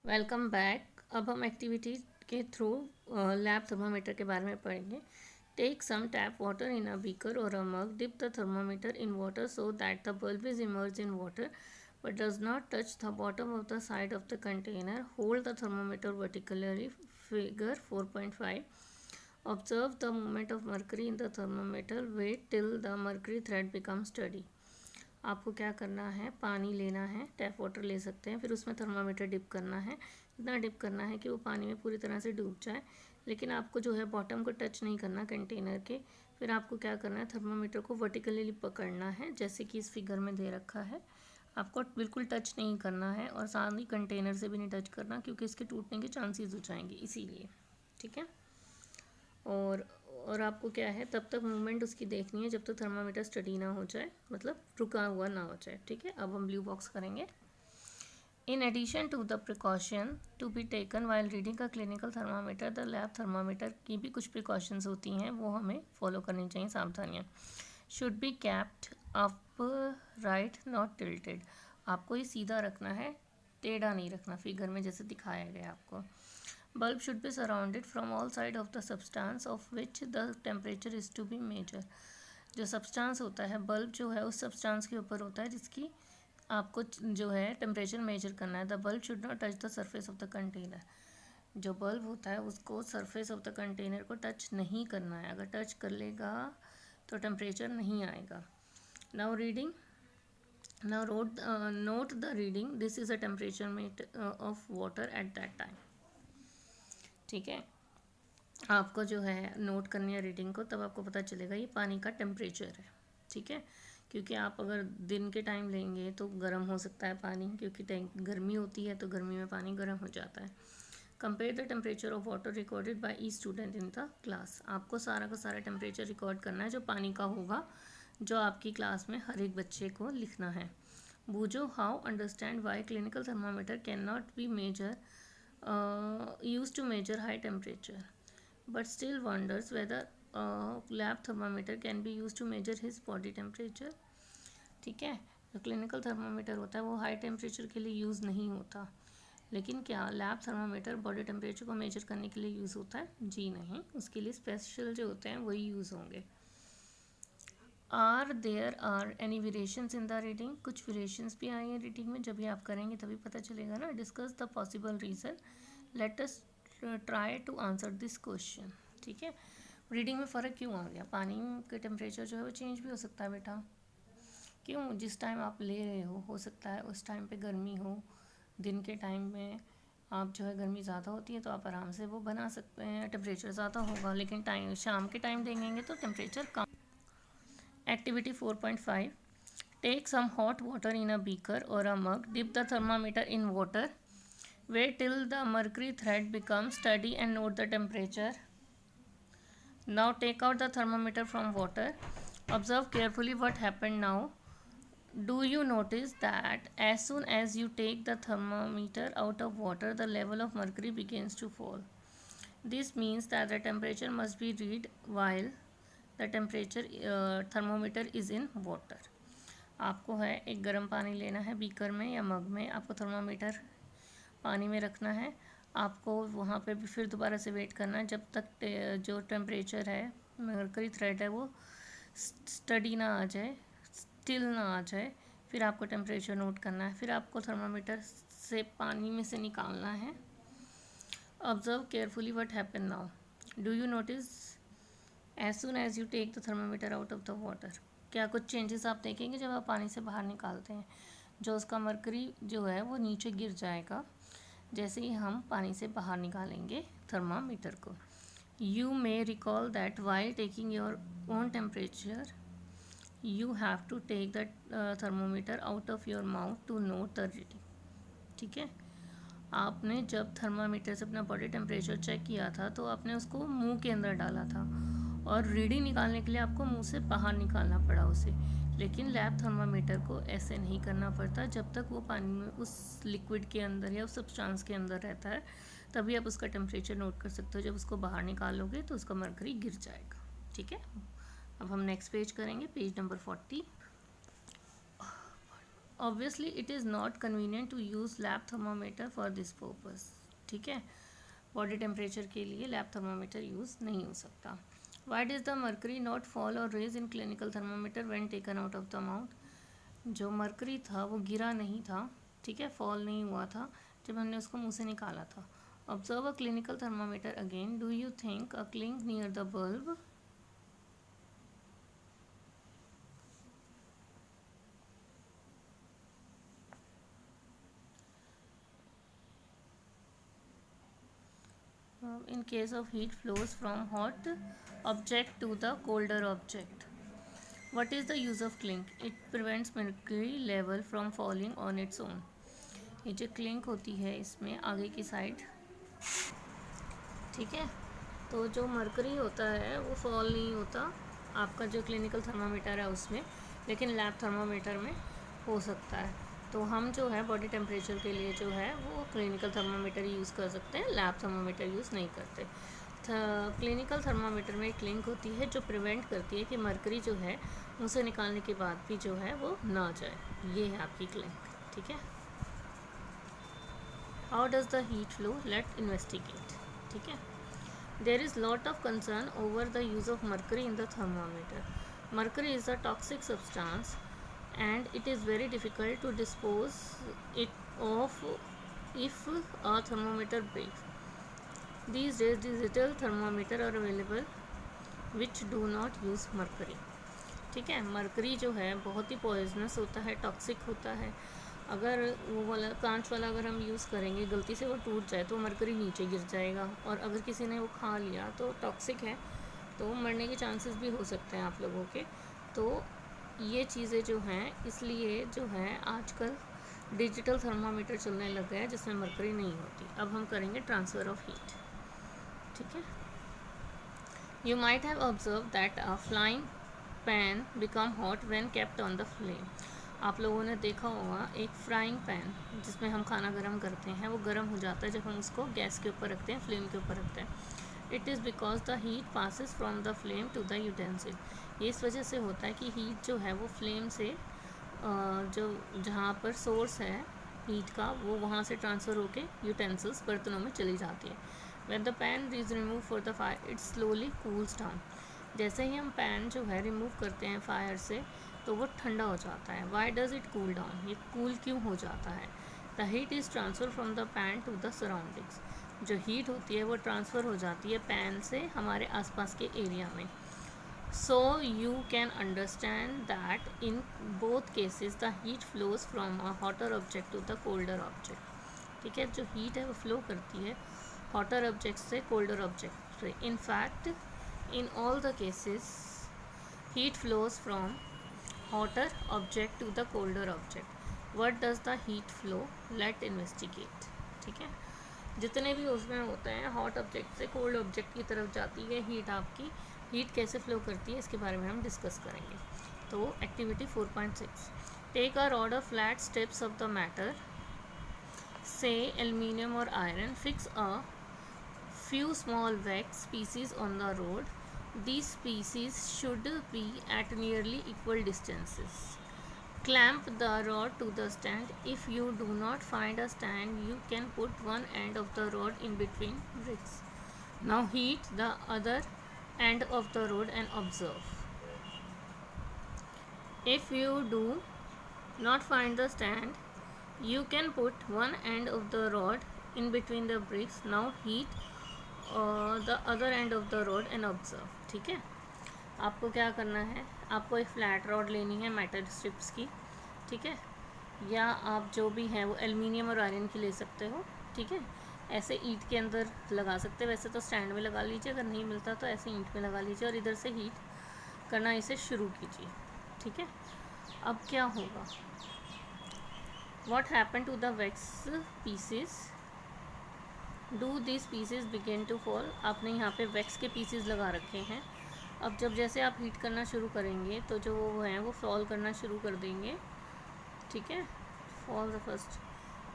Welcome back. अब हम activity के थ्रू लैब थर्मामीटर के बारे में पढ़ेंगे। Take some tap water in a beaker और a mug, dip the thermometer in water so that the bulb is immersed in water but does not touch the bottom of the side of the container. Hold the thermometer vertically, figure 4.5. Observe the movement of mercury in the thermometer. Wait till the mercury thread becomes steady. आपको क्या करना है, पानी लेना है, tap water ले सकते हैं, फिर उसमें थर्मामीटर डिप करना है। इतना डिप करना है कि वो पानी में पूरी तरह से डूब जाए, लेकिन आपको जो है बॉटम को टच नहीं करना कंटेनर के। फिर आपको क्या करना है, थर्मामीटर को वर्टिकली पकड़ना है जैसे कि इस फिगर में दे रखा है। आपको बिल्कुल टच नहीं करना है और साथ ही कंटेनर से भी नहीं टच करना, क्योंकि इसके टूटने के चांसेस हो जाएंगे इसीलिए। ठीक है। और और आपको क्या है, तब तक मूवमेंट उसकी देखनी है जब तक थर्मामीटर स्टडी ना हो जाए, मतलब रुका हुआ ना हो जाए। ठीक है। अब हम ब्लू बॉक्स करेंगे। In addition to the precaution to be taken while reading का clinical thermometer, the lab thermometer की भी कुछ प्रिकॉशंस होती हैं, वो हमें फॉलो करनी चाहिए, सावधानियाँ। Should be capped up right, not tilted. आपको ये सीधा रखना है, टेढ़ा नहीं रखना, फिगर में जैसे दिखाया गया आपको। Bulb should be surrounded from all sides of the substance of which the temperature is to be measured. जो सब्सटेंस होता है, बल्ब जो है उस सब्सटेंस के ऊपर होता है जिसकी आपको जो है टेम्परेचर मेजर करना है। The bulb should not touch the surface of the container. जो बल्ब होता है उसको सरफेस ऑफ द कंटेनर को टच नहीं करना है, अगर टच कर लेगा तो टेम्परेचर नहीं आएगा। Now reading, now note the reading, this is a temperature metre of water at that time. ठीक है। आपको जो है नोट करनी है रीडिंग को, तब आपको पता चलेगा ये पानी का टेम्परेचर है। ठीक है। क्योंकि आप अगर दिन के टाइम लेंगे तो गर्म हो सकता है पानी, क्योंकि टैंक गर्मी होती है तो गर्मी में पानी गर्म हो जाता है। Compare the temperature of water recorded by each student in the class. आपको सारा का सारा टेम्परेचर रिकॉर्ड करना है जो पानी का होगा, जो आपकी क्लास में हर एक बच्चे को लिखना है। बूझो how understand why clinical thermometer can not be measure used to measure high temperature, but still wonders whether a lab thermometer can be used to measure his body temperature. ठीक है। जो क्लिनिकल थर्मामीटर होता है वो high temperature के लिए use नहीं होता, लेकिन क्या लैब थर्मामीटर बॉडी टेम्परेचर को मेजर करने के लिए यूज़ होता है? जी नहीं, उसके लिए स्पेशल जो होते हैं वही यूज़ होंगे। Are any variations in the reading, कुछ वेरिएशंस भी आई हैं रीडिंग में, जब भी आप करेंगे तभी पता चलेगा ना। Discuss the possible reason, let us try to answer this question. ठीक है। रीडिंग में फ़र्क क्यों आ गया? पानी के टेम्परेचर जो है वो चेंज भी हो सकता है बेटा। क्यों? जिस टाइम आप ले रहे हो सकता है उस टाइम पे गर्मी हो, दिन के टाइम में आप जो है गर्मी ज़्यादा होती है तो आप आराम से वो बना सकते हैं, टेम्परेचर ज़्यादा होगा, लेकिन टाइम शाम के टाइम देंगे तो temperature come. Activity 4.5. Take some hot water in a beaker or a mug. Dip the thermometer in water. Wait till the mercury thread becomes steady and note the temperature. Now take out the thermometer from water. Observe carefully what happened now. Do you notice that as soon as you take the thermometer out of water, the level of mercury begins to fall? This means that the temperature must be read while the temperature thermometer is in water. आपको है एक गर्म पानी लेना है beaker में या मग में, आपको थर्मोमीटर पानी में रखना है। आपको वहाँ पे भी फिर दोबारा से वेट करना है जब तक जो टेम्परेचर है, मरकरी थ्रेड है, वो स्टडी ना आ जाए, स्टिल ना आ जाए। फिर आपको टेम्परेचर नोट करना है, फिर आपको थर्मोमीटर से पानी में से निकालना है। Observe carefully what happen now. Do you notice as soon as you take the thermometer out of the water? क्या कुछ चेंजेस आप देखेंगे जब आप पानी से बाहर निकालते हैं? जो उसका मरकरी जो है वो नीचे गिर जाएगा जैसे ही हम पानी से बाहर निकालेंगे थर्मामीटर को। You may recall that while taking your own temperature you have to take the thermometer out of your mouth to note the reading. ठीक है। आपने जब थर्मामीटर से अपना बॉडी टेम्परेचर चेक किया था तो आपने उसको मुंह के अंदर डाला था और रीडिंग निकालने के लिए आपको मुंह से बाहर निकालना पड़ा उसे। लेकिन लैब थर्मामीटर को ऐसे नहीं करना पड़ता, जब तक वो पानी में उस लिक्विड के अंदर या उस सब्सटेंस के अंदर रहता है तभी आप उसका टेम्परेचर नोट कर सकते हो। जब उसको बाहर निकालोगे तो उसका मरकरी गिर जाएगा। ठीक है। अब हम नेक्स्ट पेज करेंगे, page number 40। Obviously it is not convenient to use lab thermometer for this purpose, ठीक है। बॉडी टेम्परेचर के लिए लैब थर्मामीटर यूज़ नहीं हो सकता। Why does the mercury not fall or rise in clinical thermometer when taken out of the mouth? जो mercury था वो गिरा नहीं था, ठीक है, फॉल नहीं हुआ था जब हमने उसको मुंह से निकाला था। Observe a clinical thermometer again, do you think a clink near the bulb? In case of heat flows from hot object to the colder object. What is the use of clink? It prevents mercury level from falling on its own. ये जो clink होती है इसमें आगे की side, ठीक है, तो जो मरकरी होता है वो फॉल नहीं होता आपका जो क्लिनिकल थर्मामीटर है उसमें, लेकिन लैब थर्मामीटर में हो सकता है। तो हम जो है बॉडी टेम्परेचर के लिए जो है वो क्लिनिकल थर्मामीटर यूज़ कर सकते हैं, लैब थर्मामीटर यूज़ नहीं करते। क्लिनिकल थर्मामीटर में एक लिंक होती है जो प्रिवेंट करती है कि मरकरी जो है मुँह से निकालने के बाद भी जो है वो ना जाए। ये है आपकी क्लिंक, ठीक है। How does the heat flow? Let investigate, ठीक है। There is lot of concern over the use of mercury in the thermometer. Mercury is a toxic substance and it is very difficult to dispose it of if a thermometer breaks. These days digital thermometer are available which do not use mercury. ठीक है, mercury जो है बहुत ही poisonous होता है, toxic होता है। अगर वो वाला कांच वाला अगर हम यूज़ करेंगे, गलती से वो टूट जाए तो मरकरी नीचे गिर जाएगा, और अगर किसी ने वो खा लिया तो टॉक्सिक है, तो मरने के चांसेस भी हो सकते हैं आप लोगों के। तो ये चीज़ें जो हैं, इसलिए जो है आजकल डिजिटल थर्मामीटर चलने लग गया है जिसमें मरकरी नहीं होती। अब हम करेंगे ट्रांसफ़र ऑफ हीट, ठीक है। You might have observe that a flying pan become hot when kept on the flame. आप लोगों ने देखा होगा एक फ्राइंग पैन जिसमें हम खाना गर्म करते हैं, वो गर्म हो जाता है जब हम उसको गैस के ऊपर रखते हैं, फ्लेम के ऊपर रखते हैं। It is because the heat passes from the flame to the utensil. ये इस वजह से होता है कि हीट जो है वो फ्लेम से जो जहाँ पर सोर्स है हीट का वो वहाँ से ट्रांसफ़र होके यूटेंसिल्स बर्तनों में चली जाती है। When the pan is remove for the fire it slowly cools down. जैसे ही हम पैन जो है रिमूव करते हैं फायर से तो वो ठंडा हो जाता है। Why does it cool down? ये कूल क्यों हो जाता है? The heat is transfer from the pan to the surroundings. जो हीट होती है वो ट्रांसफ़र हो जाती है पैन से हमारे आसपास के एरिया में। So you can understand that in both cases the heat flows from a hotter object to the colder object. ठीक है, जो हीट है वो फ्लो करती है हॉटर ऑब्जेक्ट से कोल्डर ऑब्जेक्ट से। In fact in all the cases heat flows from hotter object to the colder object. What does the heat flow? Let investigate, ठीक है। जितने भी उसमें होते हैं हॉट ऑब्जेक्ट से कोल्ड ऑब्जेक्ट की तरफ जाती है हीट, आपकी हीट कैसे फ्लो करती है इसके बारे में हम डिस्कस करेंगे। तो activity 4.6, take a rod of flat steps of the matter से एल्यूमिनियम और iron, fix a few small wax pieces on the rod. These pieces should be at nearly equal distances. Clamp the rod to the stand. If you do not find a stand, you can put one end of the rod in between bricks. Now heat the other end of the rod and observe. If you do not find the stand, you can put one end of the rod in between the bricks. Now heat the other end of the road and observe. ठीक है, आपको क्या करना है, आपको एक flat rod लेनी है मेटल स्ट्रिप्स की, ठीक है, या आप जो भी हैं वो एल्युमिनियम और आयरन की ले सकते हो। ठीक है, ऐसे ईंट के अंदर लगा सकते हैं, वैसे तो स्टैंड में लगा लीजिए, अगर नहीं मिलता तो ऐसे ईंट में लगा लीजिए और इधर से हीट करना इसे शुरू कीजिए। ठीक है, अब क्या होगा, what happen to the wax pieces? Do this pieces begin to fall? आपने यहाँ पे वैक्स के पीसेस लगा रखे हैं। अब जब जैसे आप हीट करना शुरू करेंगे तो जो वो हैं वो फॉल करना शुरू कर देंगे। ठीक है, फॉल द फर्स्ट,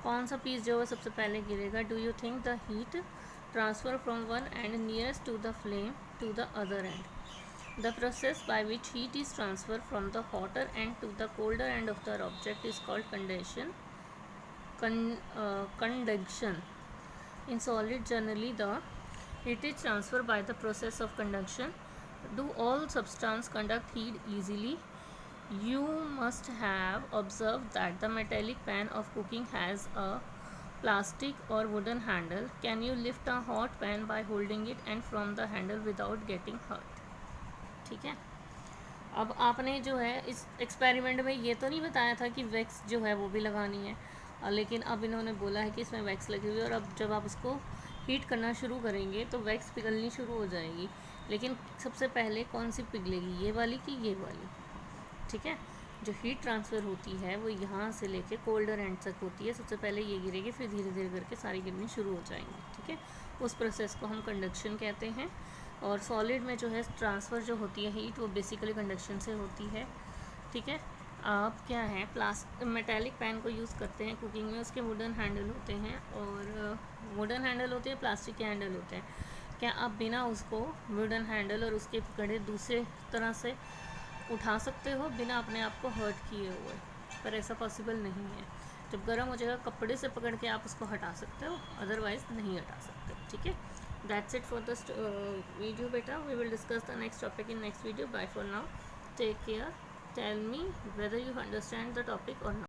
कौन सा पीस जो है सबसे पहले गिरेगा? Do you think the heat transfer from one end nearest to the flame to the other end? The process by which heat is transferred from the hotter end to the colder end of the object is called condension. Conduction. In solid, generally the heat is transferred by the process of conduction. Do all substances conduct heat easily? You must have observed that the metallic pan of cooking has a plastic or wooden handle. Can you lift a hot pan by holding it and from the handle without getting hurt? ठीक है, अब आपने जो है इस experiment में ये तो नहीं बताया था कि वैक्स जो है वो भी लगानी है, लेकिन अब इन्होंने बोला है कि इसमें वैक्स लगी हुई है और अब जब आप उसको हीट करना शुरू करेंगे तो वैक्स पिघलनी शुरू हो जाएगी। लेकिन सबसे पहले कौन सी पिघलेगी, ये वाली कि ये वाली? ठीक है, जो हीट ट्रांसफ़र होती है वो यहाँ से लेके कोल्डर एंड तक होती है। सबसे पहले ये गिरेगी, फिर धीरे धीरे करके सारी गिरनी शुरू हो जाएंगी। ठीक है, उस प्रोसेस को हम कंडक्शन कहते हैं। और सॉलिड में जो है ट्रांसफ़र जो होती है हीट वो बेसिकली कंडक्शन से होती है। ठीक है, अब क्या है, मेटेलिक पैन को यूज़ करते हैं कुकिंग में, उसके वुडन हैंडल होते हैं और वुडन हैंडल होते हैं, प्लास्टिक के हैंडल होते हैं। क्या आप बिना उसको वुडन हैंडल और उसके पकड़े दूसरे तरह से उठा सकते हो बिना अपने आप को हर्ट किए हुए? पर ऐसा पॉसिबल नहीं है। जब गर्म हो जाएगा कपड़े से पकड़ के आप उसको हटा सकते हो, अदरवाइज़ नहीं हटा सकते। ठीक है, that's it for this video beta. We will discuss the next topic in next video. Bye for now, take care. Tell me whether you understand the topic or not.